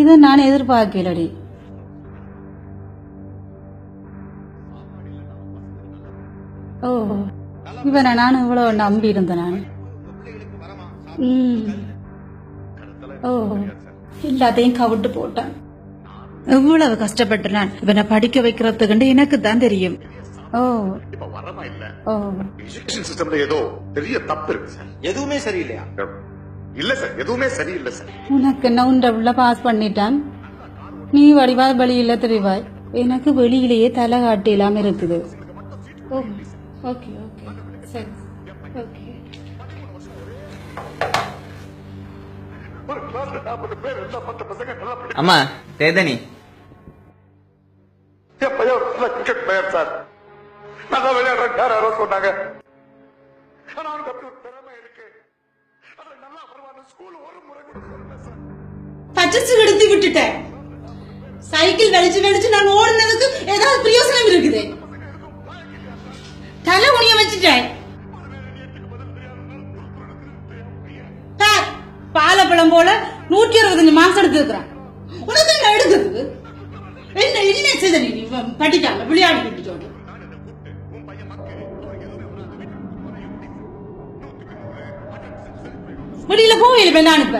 இதை நான் எதிர்பார்க்கலடி. ஓ இவனை நான் இவ்வளவு நம்பி இருந்தேன் நான். ஓ எல்லாத்தையும் கவிட்டு போட்டேன். எவ்வளவு கஷ்டப்பட்டு நான் இவனை படிக்க வைக்கிறதுக்கு எனக்கு தான் தெரியும். ஓ ஓ சிஸ்டம்ல ஏதோ பெரிய தப்பு இருக்கு சார். எதுவுமே சரியில்லையா? இல்ல சார், எதுவுமே சரியில்லை சார். உனக்கு என்ன உண்ட பாஸ் பண்ணிட்டான். நீ வடிவாய் வெளியில தெரிவாய். எனக்கு வெளியிலேயே தலை காட்டி இல்லாம இருக்குது. ஓகே ஓகே சரி ஓகே. ஒரு கிளாஸ்ல 40 பேர் இருந்தா 10 பசங்க நல்லா படிப்பாங்க. அம்மா தேதனி என் பையன் நல்ல கிரிக்கெட் பிளேயர் சார். நல்லா விளையாடுறேன் யாரோ சொன்னாங்க. ஆனா அவனுக்கு அப்படி ஒரு திறமை இருக்கு. அதுல நல்லா வருவான்னு ஸ்கூல் ஒரு முறை கூட சொல்லல சார். பச்சரிசி எடுத்து விட்டுட்டேன். சைக்கிள் வெளிச்சு நான் ஓடுனதுக்கு ஏதாவது பிரயோசனம் இருக்குது? தலை குனிய வச்சுட்டேன். பாலப்பழம் போல 165 மாசம் எடுத்துக்கிறான். உனக்கு என்ன எடுக்குது? என்ன என்ன செய்த நீ படிக்காம விளையாடி விட்டுட்டோம். வெளியில போவேல வெள்ள அனுப்ப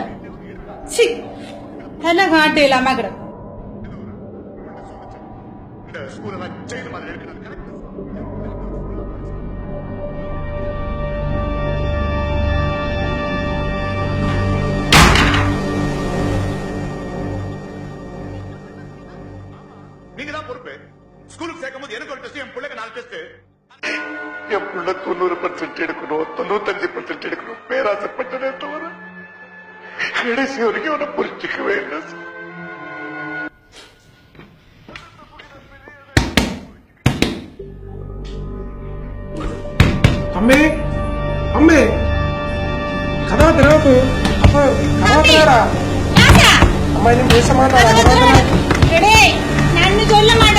தலை காட்டு இல்லாம கிட. இந்த ஸ்கூல்ல நான் ஜெயில் மாதிரி இருக்கிறது கரெக்ட். நீங்க தான் பொறுப்பு. ஸ்கூலுக்கு சேர்க்கும் போது எனக்கு ஒரு டெஸ்ட், என் பிள்ளைக்கு 4 டெஸ்ட். என் பிள்ளை 90% எடுக்கணும், 95% எடுக்கணும் பேராசைப்பட்டதே தவிர கடைசி வரைக்கும் அவனை புரிஞ்சுக்கவே இல்லை. அம்மே அம்மே கதா திறப்பு. அப்ப கதா திறடா. அம்மா இன்னும் பேச மாட்டாடா. நான் சொல்ல மாட்டேன்.